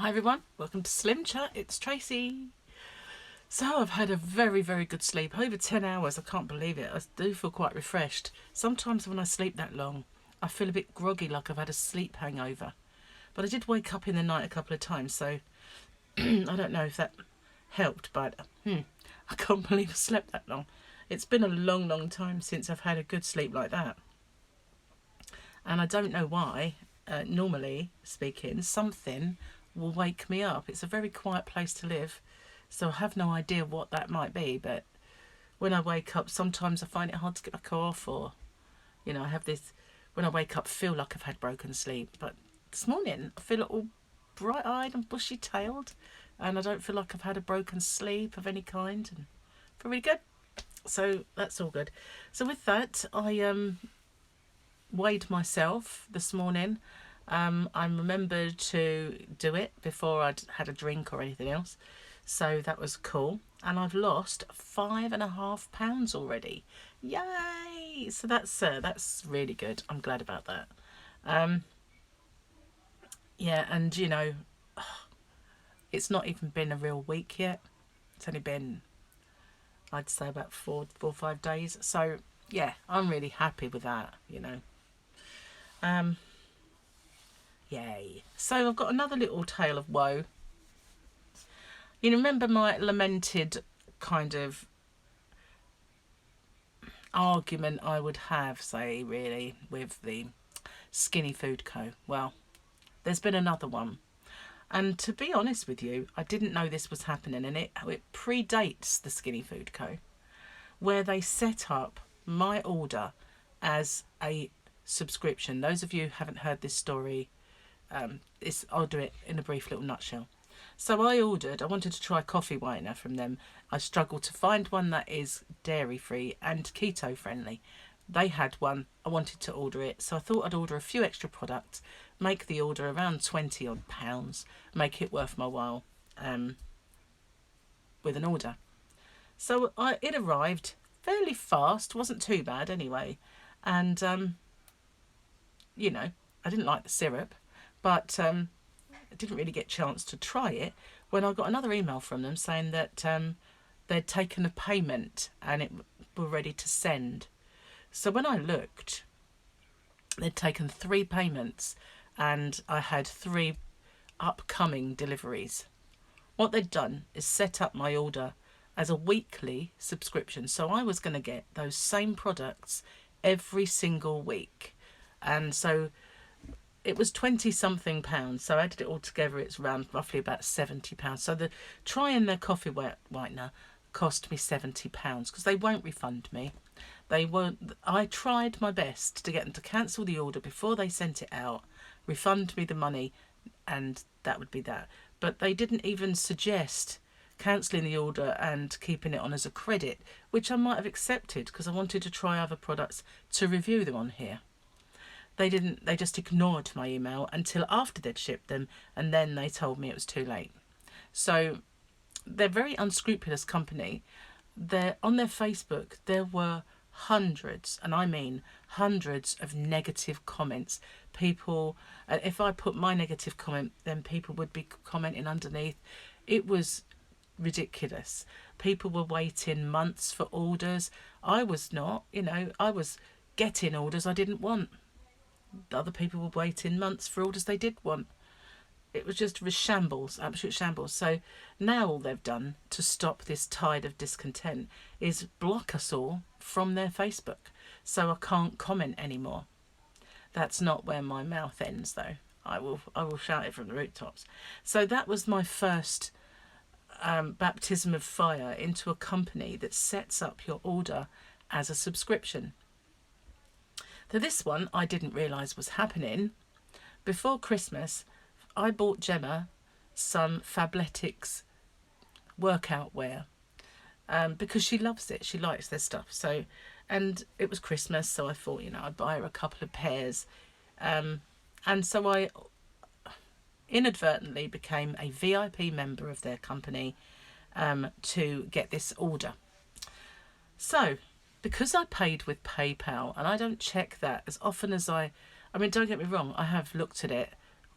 Hi everyone, welcome to SlimChat, it's Tracy. So I've had a very, very good sleep, over 10 hours, I can't believe it. I do feel quite refreshed. Sometimes when I sleep that long, I feel a bit groggy, like I've had a sleep hangover. But I did wake up in the night a couple of times, so I don't know if that helped, but I can't believe I slept that long. It's been a long, long time since I've had a good sleep like that. And I don't know why, normally speaking, something will wake me up. It's a very quiet place to live, so I have no idea what that might be, but when I wake up, sometimes I find it hard to get back off, or, I have this, when I wake up, feel like I've had broken sleep. But this morning, I feel all bright-eyed and bushy-tailed, and I don't feel like I've had a broken sleep of any kind, and I feel really good. So that's all good. So with that, I weighed myself this morning. I remembered to do it before I'd had a drink or anything else, so that was cool. And I've lost 5.5 pounds already. Yay! So that's really good. I'm glad about that. Yeah, and it's not even been a real week yet. It's only been, I'd say, about four or 5 days. So yeah, I'm really happy with that. Yay. So I've got another little tale of woe. You remember my lamented kind of argument I would have, say, really, with the Skinny Food Co. Well, there's been another one. And to be honest with you, I didn't know this was happening, and it predates the Skinny Food Co., where they set up my order as a subscription. Those of you who haven't heard this story, I'll do it in a brief little nutshell. So I wanted to try coffee whitener from them. I struggled to find one that is dairy free and keto friendly. They had one, I wanted to order it, so I thought I'd order a few extra products, make the order around 20 odd pounds, make it worth my while with an order. So it arrived fairly fast, wasn't too bad anyway, and I didn't like the syrup, but I didn't really get a chance to try it when I got another email from them saying that they'd taken a payment and it were ready to send. So when I looked, they'd taken 3 payments and I had 3 upcoming deliveries. What they'd done is set up my order as a weekly subscription, so I was going to get those same products every single week. And so it was 20 something pounds, so I added it all together, it's around roughly about 70 pounds. So trying their coffee whitener cost me 70 pounds because they won't refund me. I tried my best to get them to cancel the order before they sent it out, refund me the money, and that would be that. But they didn't even suggest cancelling the order and keeping it on as a credit, which I might have accepted because I wanted to try other products to review them on here. They didn't. They just ignored my email until after they'd shipped them, and then they told me it was too late. So they're a very unscrupulous company. On their Facebook, there were hundreds, and I mean hundreds, of negative comments. People, if I put my negative comment, then people would be commenting underneath. It was ridiculous. People were waiting months for orders. I was not. I was getting orders I didn't want. The other people were waiting months for orders they did want. It was just a shambles, absolute shambles. So now all they've done to stop this tide of discontent is block us all from their Facebook, so I can't comment anymore. That's not where my mouth ends, though. I will shout it from the rooftops. So that was my first baptism of fire into a company that sets up your order as a subscription. So this one I didn't realise was happening. Before Christmas, I bought GEMMA some Fabletics workout wear because she loves it. She likes their stuff. So, and it was Christmas, so I thought, I'd buy her a couple of pairs. And so I inadvertently became a VIP member of their company to get this order. So, because I paid with PayPal, and I don't check that as often as don't get me wrong, I have looked at it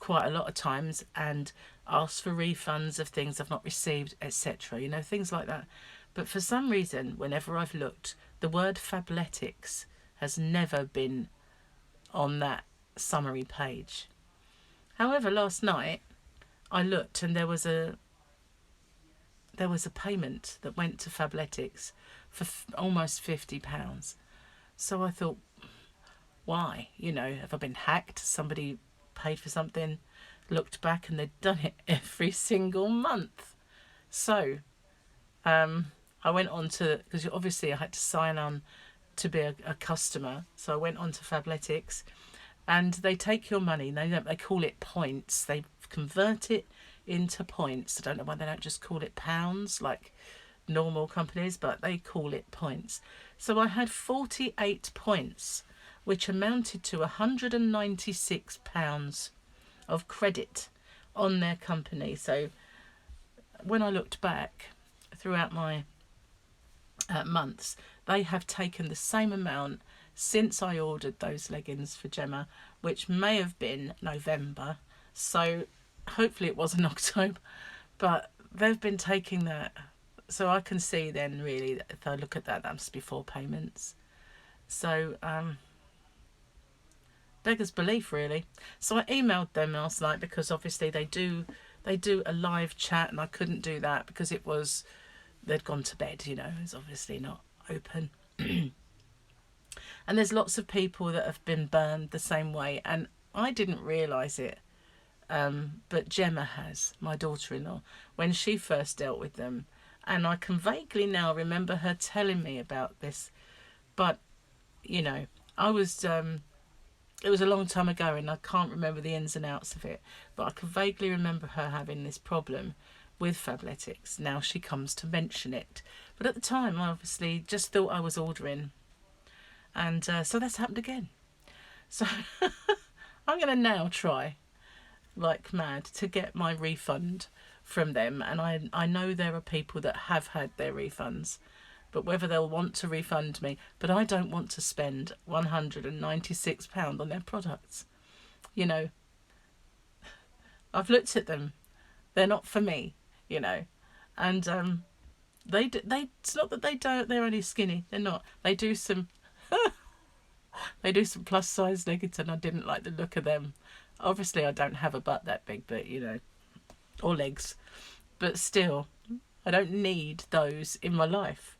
quite a lot of times and asked for refunds of things I've not received, etc. You know, things like that. But for some reason, whenever I've looked, the word Fabletics has never been on that summary page. However, last night I looked and there was a payment that went to Fabletics for almost £50. So I thought, why? You know, have I been hacked? Somebody paid for something, looked back, and they'd done it every single month. So I went on to, because obviously I had to sign on to be a customer. So I went on to Fabletics, and they take your money. They call it points. They convert it into points. I don't know why they don't just call it pounds like normal companies, but they call it points. So I had 48 points, which amounted to £196 of credit on their company. So when I looked back throughout my months, they have taken the same amount since I ordered those leggings for Gemma, which may have been November. So hopefully it wasn't October, but they've been taking that. So I can see then really that if I look at that, that must be 4 payments. So beggars belief really. So I emailed them last night because obviously they do a live chat, and I couldn't do that because they'd gone to bed, you know, it's obviously not open. And there's lots of people that have been burned the same way, and I didn't realise it, but Gemma has, my daughter-in-law, when she first dealt with them, and I can vaguely now remember her telling me about this, but you know, it was a long time ago and I can't remember the ins and outs of it, but I can vaguely remember her having this problem with Fabletics. Now she comes to mention it, but at the time I obviously just thought I was ordering, and so that's happened again. So I'm going to now try like mad to get my refund from them, and I know there are people that have had their refunds, but whether they'll want to refund me, but I don't want to spend £196 on their products. You know, I've looked at them, they're not for me, you know, and it's not that they're only skinny, they're not, they do some they do some plus size leggings, and I didn't like the look of them. Obviously I don't have a butt that big, but you know, or legs, but still I don't need those in my life.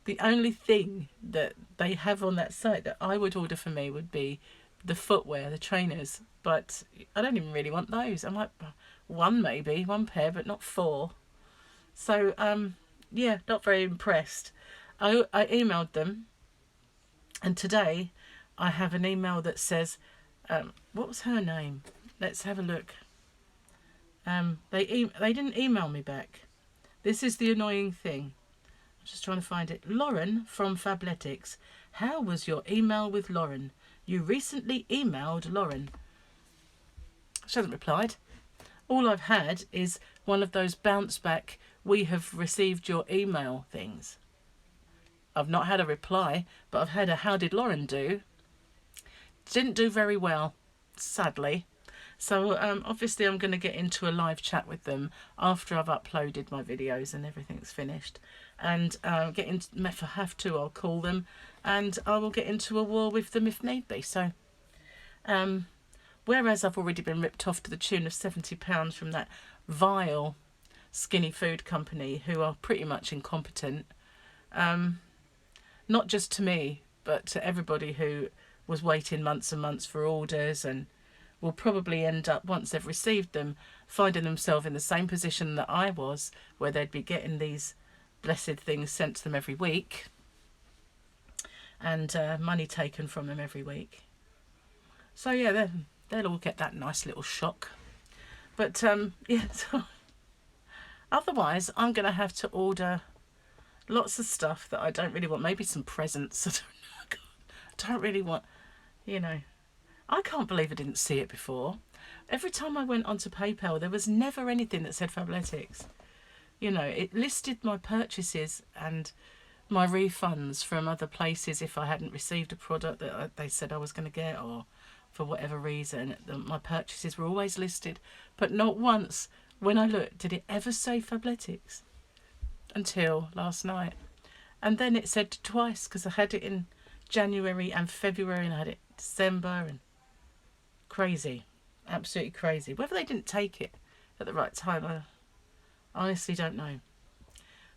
The only thing that they have on that site that I would order for me would be the footwear, the trainers, but I don't even really want those. I might one pair, but not 4. So yeah, not very impressed. I emailed them, and today I have an email that says, what was her name? Let's have a look. They didn't email me back. This is the annoying thing. I'm just trying to find it. Lauren from Fabletics. How was your email with Lauren? You recently emailed Lauren. She hasn't replied. All I've had is one of those bounce back, we have received your email things. I've not had a reply, but I've had a how did Lauren do? Didn't do very well, sadly. So obviously I'm going to get into a live chat with them after I've uploaded my videos and everything's finished. And if I have to, I'll call them and I will get into a war with them if need be. So whereas I've already been ripped off to the tune of £70 from that vile skinny food company who are pretty much incompetent, not just to me, but to everybody who was waiting months and months for orders, and will probably end up, once they've received them, finding themselves in the same position that I was, where they'd be getting these blessed things sent to them every week and money taken from them every week. So yeah, they'll all get that nice little shock. But yeah, so otherwise I'm going to have to order lots of stuff that I don't really want. Maybe some presents. I don't know. I don't really want, you know. I can't believe I didn't see it before. Every time I went onto PayPal, there was never anything that said Fabletics. You know, it listed my purchases and my refunds from other places if I hadn't received a product that they said I was going to get, or for whatever reason, my purchases were always listed, but not once when I looked did it ever say Fabletics until last night. And then it said twice, because I had it in January and February, and I had it in December, and crazy, absolutely crazy. Whether they didn't take it at the right time, I honestly don't know.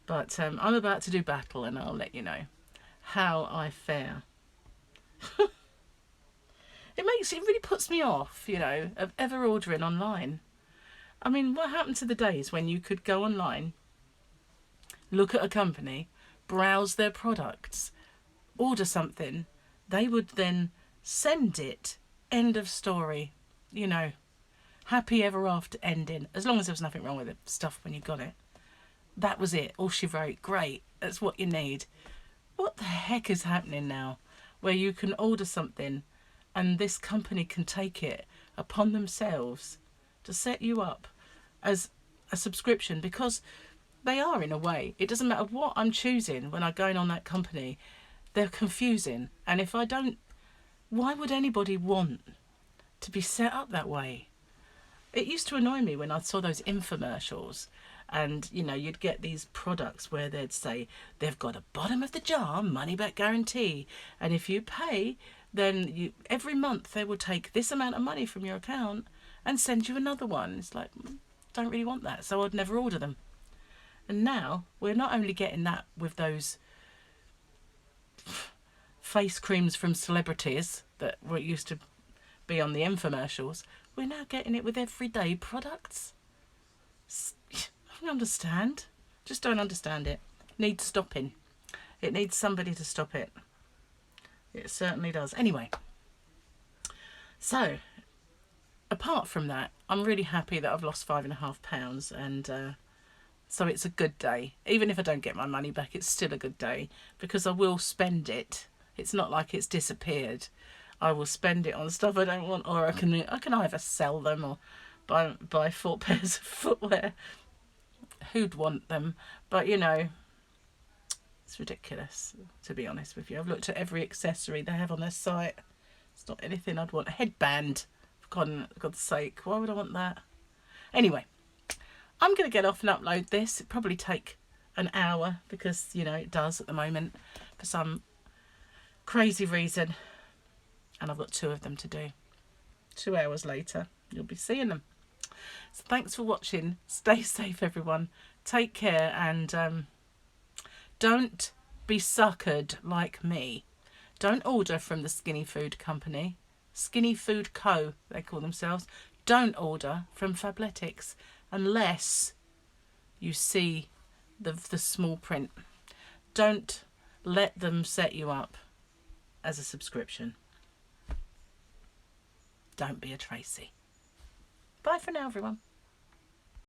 But I'm about to do battle, and I'll let you know how I fare. It really puts me off, you know, of ever ordering online. I mean, what happened to the days when you could go online, look at a company, browse their products, order something, they would then send it, end of story, you know, happy ever after ending, as long as there was nothing wrong with the stuff when you got it. That was it, all she wrote, great, that's what you need. What the heck is happening now, where you can order something and this company can take it upon themselves to set you up as a subscription, because they are, in a way. It doesn't matter what I'm choosing when I'm going on that company, they're confusing. And if I don't, why would anybody want to be set up that way? It used to annoy me when I saw those infomercials, and you know, you'd get these products where they'd say they've got a bottom of the jar money back guarantee, and if you pay, then every month they will take this amount of money from your account and send you another one. It's like, don't really want that, so I'd never order them. And now we're not only getting that with those face creams from celebrities that were used to be on the infomercials, we're now getting it with everyday products. I don't understand. Just don't understand it. Needs stopping. It needs somebody to stop it. It certainly does. Anyway, so apart from that, I'm really happy that I've lost £5.5, and so it's a good day. Even if I don't get my money back, it's still a good day, because I will spend it. It's not like it's disappeared. I will spend it on stuff I don't want, or I can either sell them or buy 4 pairs of footwear. Who'd want them? But you know, it's ridiculous, to be honest with you. I've looked at every accessory they have on their site. It's not anything I'd want. A headband, for God's sake, why would I want that? Anyway, I'm going to get off and upload this. It'll probably take an hour, because, you know, it does at the moment for some crazy reason. And I've got 2 of them to do. 2 hours later, you'll be seeing them. So thanks for watching. Stay safe, everyone. Take care, and don't be suckered like me. Don't order from the Skinny Food Company. Skinny Food Co., they call themselves. Don't order from Fabletics unless you see the small print. Don't let them set you up as a subscription. Don't be a Tracy. Bye for now, everyone.